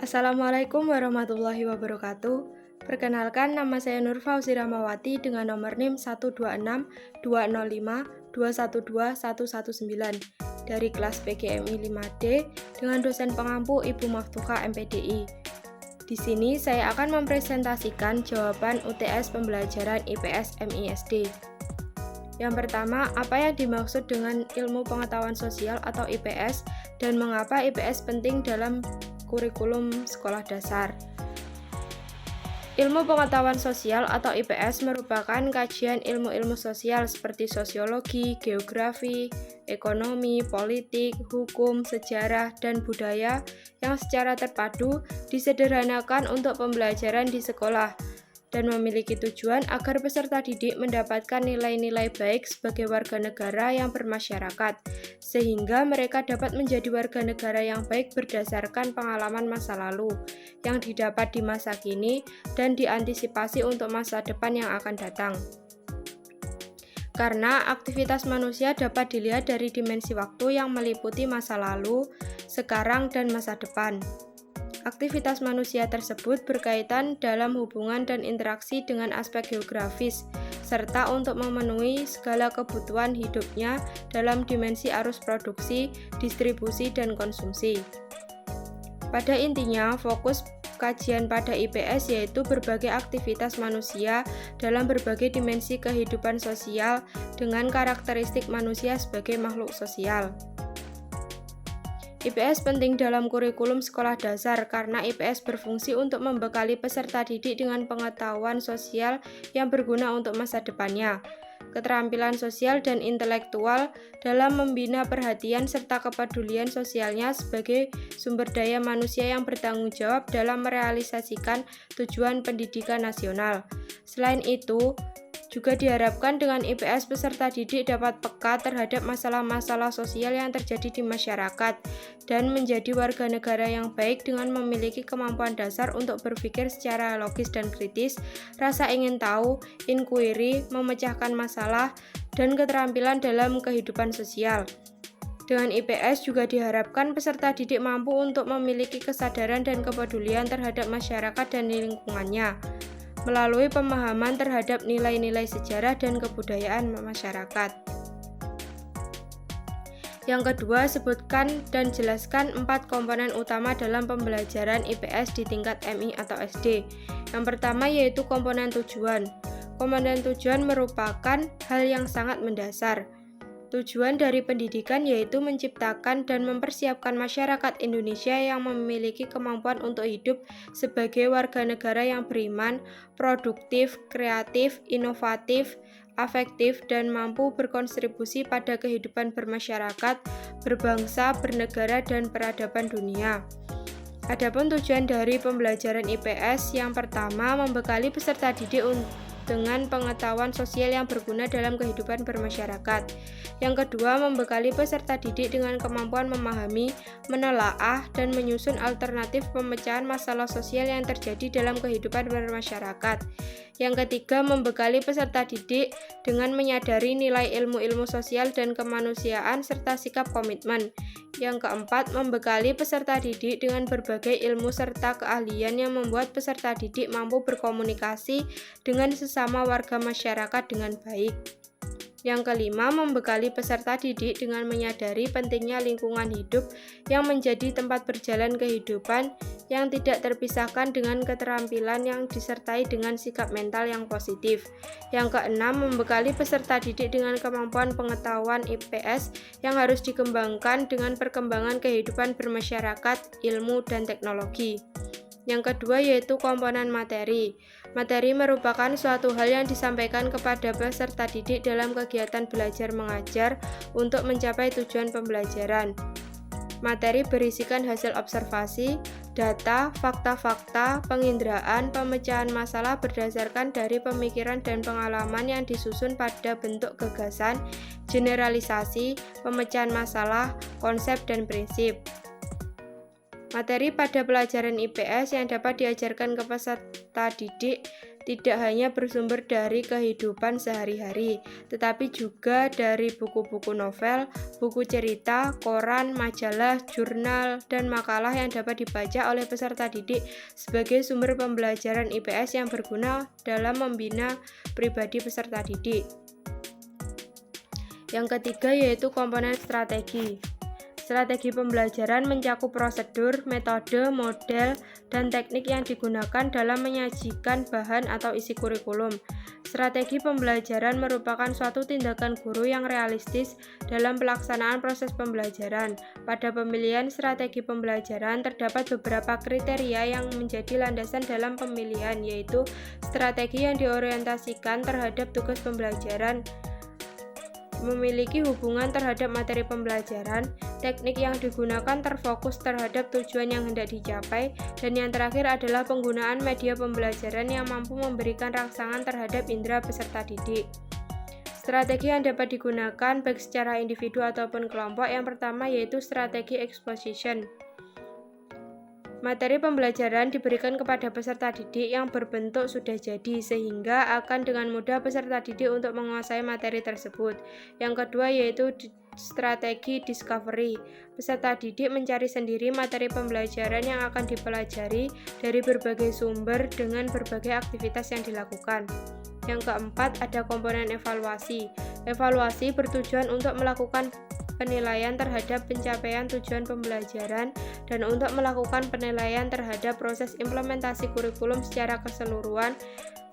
Assalamualaikum warahmatullahi wabarakatuh. Perkenalkan, nama saya Nur Fauzi Rahmawati dengan nomor NIM 1262052121119 dari kelas PGMI 5D dengan dosen pengampu Ibu Maftuha MPDI. Di sini saya akan mempresentasikan jawaban UTS pembelajaran IPS MISD. Yang pertama, apa yang dimaksud dengan ilmu pengetahuan sosial atau IPS dan mengapa IPS penting dalam kurikulum sekolah dasar? Ilmu pengetahuan sosial atau IPS merupakan kajian ilmu-ilmu sosial seperti sosiologi, geografi, ekonomi, politik, hukum, sejarah, dan budaya yang secara terpadu disederhanakan untuk pembelajaran di sekolah dan memiliki tujuan agar peserta didik mendapatkan nilai-nilai baik sebagai warga negara yang bermasyarakat, sehingga mereka dapat menjadi warga negara yang baik berdasarkan pengalaman masa lalu yang didapat di masa kini dan diantisipasi untuk masa depan yang akan datang. Karena aktivitas manusia dapat dilihat dari dimensi waktu yang meliputi masa lalu, sekarang, dan masa depan. Aktivitas manusia tersebut berkaitan dalam hubungan dan interaksi dengan aspek geografis, serta untuk memenuhi segala kebutuhan hidupnya dalam dimensi arus produksi, distribusi, dan konsumsi. Pada intinya, fokus kajian pada IPS yaitu berbagai aktivitas manusia dalam berbagai dimensi kehidupan sosial dengan karakteristik manusia sebagai makhluk sosial. IPS penting dalam kurikulum sekolah dasar karena IPS berfungsi untuk membekali peserta didik dengan pengetahuan sosial yang berguna untuk masa depannya, keterampilan sosial dan intelektual dalam membina perhatian serta kepedulian sosialnya sebagai sumber daya manusia yang bertanggung jawab dalam merealisasikan tujuan pendidikan nasional. Selain itu, juga diharapkan dengan IPS peserta didik dapat peka terhadap masalah-masalah sosial yang terjadi di masyarakat dan menjadi warga negara yang baik dengan memiliki kemampuan dasar untuk berpikir secara logis dan kritis, rasa ingin tahu, inquiry, memecahkan masalah, dan keterampilan dalam kehidupan sosial. Dengan IPS juga diharapkan peserta didik mampu untuk memiliki kesadaran dan kepedulian terhadap masyarakat dan lingkungannya, melalui pemahaman terhadap nilai-nilai sejarah dan kebudayaan masyarakat. Yang kedua, sebutkan dan jelaskan 4 komponen utama dalam pembelajaran IPS di tingkat MI atau SD. Yang pertama yaitu komponen tujuan. Komponen tujuan merupakan hal yang sangat mendasar. Tujuan dari pendidikan yaitu menciptakan dan mempersiapkan masyarakat Indonesia yang memiliki kemampuan untuk hidup sebagai warga negara yang beriman, produktif, kreatif, inovatif, afektif, dan mampu berkontribusi pada kehidupan bermasyarakat, berbangsa, bernegara, dan peradaban dunia. Adapun tujuan dari pembelajaran IPS yang pertama membekali peserta didik dengan pengetahuan sosial yang berguna dalam kehidupan bermasyarakat. Yang kedua, membekali peserta didik dengan kemampuan memahami, menelaah, dan menyusun alternatif pemecahan masalah sosial yang terjadi dalam kehidupan bermasyarakat. Yang ketiga, membekali peserta didik dengan menyadari nilai ilmu-ilmu sosial dan kemanusiaan serta sikap komitmen. Yang keempat, membekali peserta didik dengan berbagai ilmu serta keahlian yang membuat peserta didik mampu berkomunikasi dengan sesama warga masyarakat dengan baik. Yang kelima, membekali peserta didik dengan menyadari pentingnya lingkungan hidup yang menjadi tempat berjalan kehidupan yang tidak terpisahkan dengan keterampilan yang disertai dengan sikap mental yang positif. Yang keenam, membekali peserta didik dengan kemampuan pengetahuan IPS yang harus dikembangkan dengan perkembangan kehidupan bermasyarakat, ilmu, dan teknologi. Yang kedua yaitu komponen materi. Materi merupakan suatu hal yang disampaikan kepada peserta didik dalam kegiatan belajar mengajar untuk mencapai tujuan pembelajaran. Materi berisikan hasil observasi, data, fakta-fakta, penginderaan, pemecahan masalah berdasarkan dari pemikiran dan pengalaman yang disusun pada bentuk gagasan, generalisasi, pemecahan masalah, konsep, dan prinsip. Materi pada pelajaran IPS yang dapat diajarkan ke peserta didik tidak hanya bersumber dari kehidupan sehari-hari, tetapi juga dari buku-buku novel, buku cerita, koran, majalah, jurnal, dan makalah yang dapat dibaca oleh peserta didik sebagai sumber pembelajaran IPS yang berguna dalam membina pribadi peserta didik. Yang ketiga yaitu komponen strategi. Strategi pembelajaran mencakup prosedur, metode, model, dan teknik yang digunakan dalam menyajikan bahan atau isi kurikulum. Strategi pembelajaran merupakan suatu tindakan guru yang realistis dalam pelaksanaan proses pembelajaran. Pada pemilihan strategi pembelajaran terdapat beberapa kriteria yang menjadi landasan dalam pemilihan, yaitu strategi yang diorientasikan terhadap tugas pembelajaran, memiliki hubungan terhadap materi pembelajaran, teknik yang digunakan terfokus terhadap tujuan yang hendak dicapai, dan yang terakhir adalah penggunaan media pembelajaran yang mampu memberikan rangsangan terhadap indera peserta didik. Strategi yang dapat digunakan baik secara individu ataupun kelompok, yang pertama yaitu strategi exposition. Materi pembelajaran diberikan kepada peserta didik yang berbentuk sudah jadi, sehingga akan dengan mudah peserta didik untuk menguasai materi tersebut. Yang kedua yaitu strategi discovery. Peserta didik mencari sendiri materi pembelajaran yang akan dipelajari dari berbagai sumber dengan berbagai aktivitas yang dilakukan. Yang keempat ada komponen evaluasi. Evaluasi bertujuan untuk melakukan penilaian terhadap pencapaian tujuan pembelajaran dan untuk melakukan penilaian terhadap proses implementasi kurikulum secara keseluruhan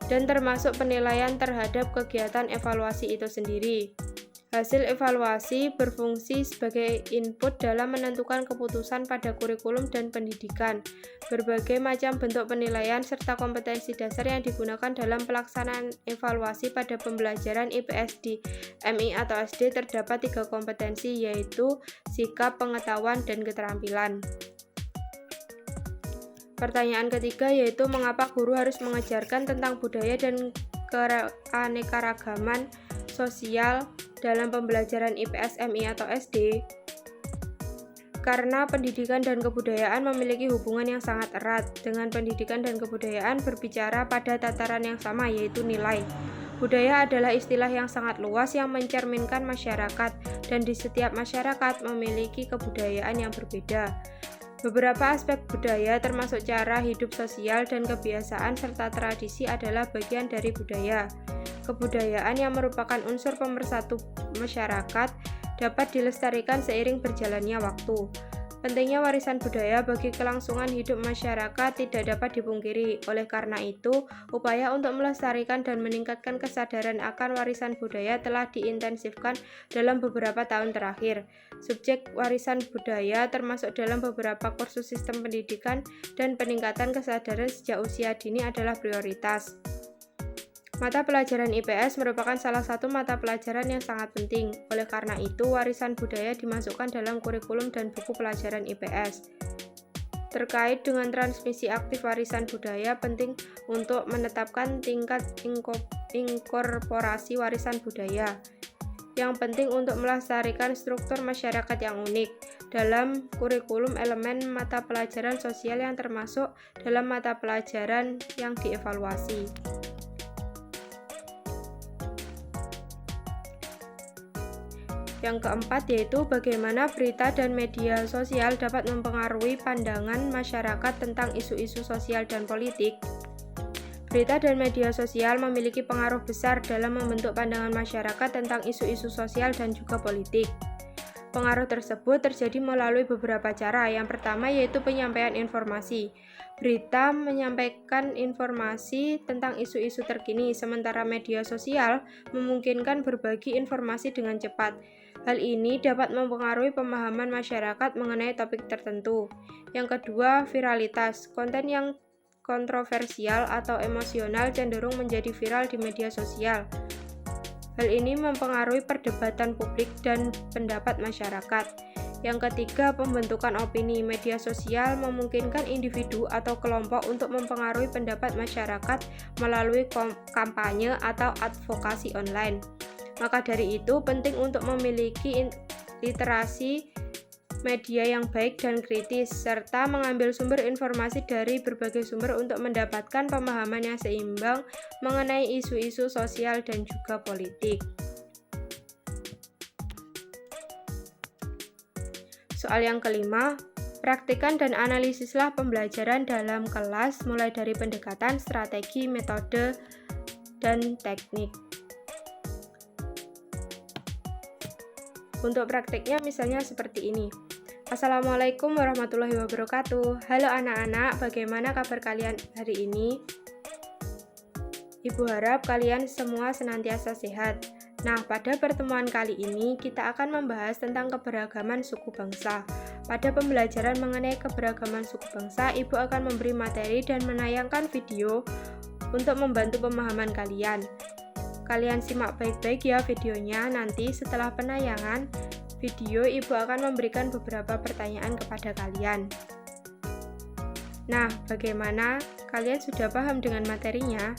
dan termasuk penilaian terhadap kegiatan evaluasi itu sendiri. Hasil evaluasi berfungsi sebagai input dalam menentukan keputusan pada kurikulum dan pendidikan. Berbagai macam bentuk penilaian serta kompetensi dasar yang digunakan dalam pelaksanaan evaluasi pada pembelajaran IPS di MI atau SD terdapat 3 kompetensi, yaitu sikap, pengetahuan, dan keterampilan. Pertanyaan ketiga yaitu mengapa guru harus mengajarkan tentang budaya dan keanekaragaman sosial dalam pembelajaran IPS, MI atau SD? Karena pendidikan dan kebudayaan memiliki hubungan yang sangat erat. Dengan pendidikan dan kebudayaan berbicara pada tataran yang sama, yaitu nilai. Budaya adalah istilah yang sangat luas yang mencerminkan masyarakat, dan di setiap masyarakat memiliki kebudayaan yang berbeda. Beberapa aspek budaya termasuk cara hidup sosial dan kebiasaan serta tradisi adalah bagian dari budaya. Kebudayaan yang merupakan unsur pemersatu masyarakat dapat dilestarikan seiring berjalannya waktu. Pentingnya warisan budaya bagi kelangsungan hidup masyarakat tidak dapat dipungkiri. Oleh karena itu, upaya untuk melestarikan dan meningkatkan kesadaran akan warisan budaya telah diintensifkan dalam beberapa tahun terakhir. Subjek warisan budaya termasuk dalam beberapa kursus sistem pendidikan, dan peningkatan kesadaran sejak usia dini adalah prioritas. Mata pelajaran IPS merupakan salah satu mata pelajaran yang sangat penting. Oleh karena itu, warisan budaya dimasukkan dalam kurikulum dan buku pelajaran IPS. Terkait dengan transmisi aktif warisan budaya, penting untuk menetapkan tingkat inkorporasi warisan budaya. Yang penting untuk melestarikan struktur masyarakat yang unik. Dalam kurikulum, elemen mata pelajaran sosial yang termasuk dalam mata pelajaran yang dievaluasi. Yang keempat yaitu bagaimana berita dan media sosial dapat mempengaruhi pandangan masyarakat tentang isu-isu sosial dan politik. Berita dan media sosial memiliki pengaruh besar dalam membentuk pandangan masyarakat tentang isu-isu sosial dan juga politik. Pengaruh tersebut terjadi melalui beberapa cara. Yang pertama yaitu penyampaian informasi. Berita menyampaikan informasi tentang isu-isu terkini, sementara media sosial memungkinkan berbagi informasi dengan cepat. Hal ini dapat mempengaruhi pemahaman masyarakat mengenai topik tertentu. Yang kedua, viralitas. Konten yang kontroversial atau emosional cenderung menjadi viral di media sosial. Hal ini mempengaruhi perdebatan publik dan pendapat masyarakat. Yang ketiga, pembentukan opini. Media sosial memungkinkan individu atau kelompok untuk mempengaruhi pendapat masyarakat melalui kampanye atau advokasi online. Maka dari itu, penting untuk memiliki literasi media yang baik dan kritis, serta mengambil sumber informasi dari berbagai sumber untuk mendapatkan pemahaman yang seimbang mengenai isu-isu sosial dan juga politik. Soal yang kelima, praktikkan dan analisislah pembelajaran dalam kelas mulai dari pendekatan, strategi, metode, dan teknik. Untuk praktiknya misalnya seperti ini. Assalamualaikum warahmatullahi wabarakatuh. Halo anak-anak, bagaimana kabar kalian hari ini? Ibu harap kalian semua senantiasa sehat. Nah, pada pertemuan kali ini kita akan membahas tentang keberagaman suku bangsa. Pada pembelajaran mengenai keberagaman suku bangsa, Ibu akan memberi materi dan menayangkan video untuk membantu pemahaman kalian. Kalian simak baik-baik ya videonya. Nanti setelah penayangan video, Ibu akan memberikan beberapa pertanyaan kepada kalian. Nah, bagaimana? Kalian sudah paham dengan materinya?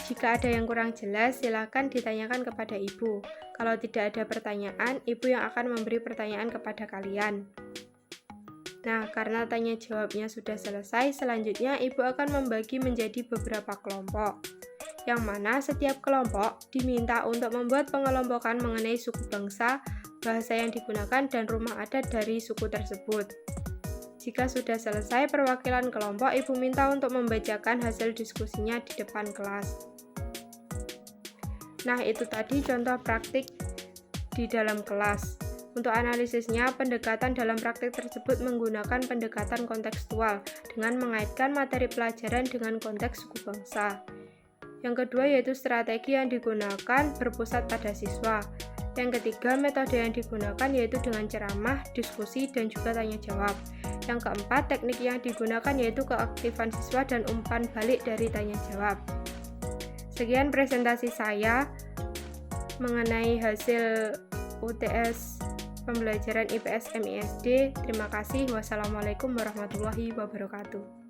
Jika ada yang kurang jelas, silakan ditanyakan kepada Ibu. Kalau tidak ada pertanyaan, Ibu yang akan memberi pertanyaan kepada kalian. Nah, karena tanya jawabnya sudah selesai, selanjutnya Ibu akan membagi menjadi beberapa kelompok, yang mana setiap kelompok diminta untuk membuat pengelompokan mengenai suku bangsa, bahasa yang digunakan, dan rumah adat dari suku tersebut. Jika sudah selesai perwakilan kelompok, Ibu minta untuk membacakan hasil diskusinya di depan kelas. Nah, itu tadi contoh praktik di dalam kelas. Untuk analisisnya, pendekatan dalam praktik tersebut menggunakan pendekatan kontekstual dengan mengaitkan materi pelajaran dengan konteks suku bangsa. Yang kedua yaitu strategi yang digunakan berpusat pada siswa. Yang ketiga, metode yang digunakan yaitu dengan ceramah, diskusi, dan juga tanya jawab. Yang keempat, teknik yang digunakan yaitu keaktifan siswa dan umpan balik dari tanya jawab. Sekian presentasi saya mengenai hasil UTS pembelajaran IPS MISD. Terima kasih. Wassalamualaikum warahmatullahi wabarakatuh.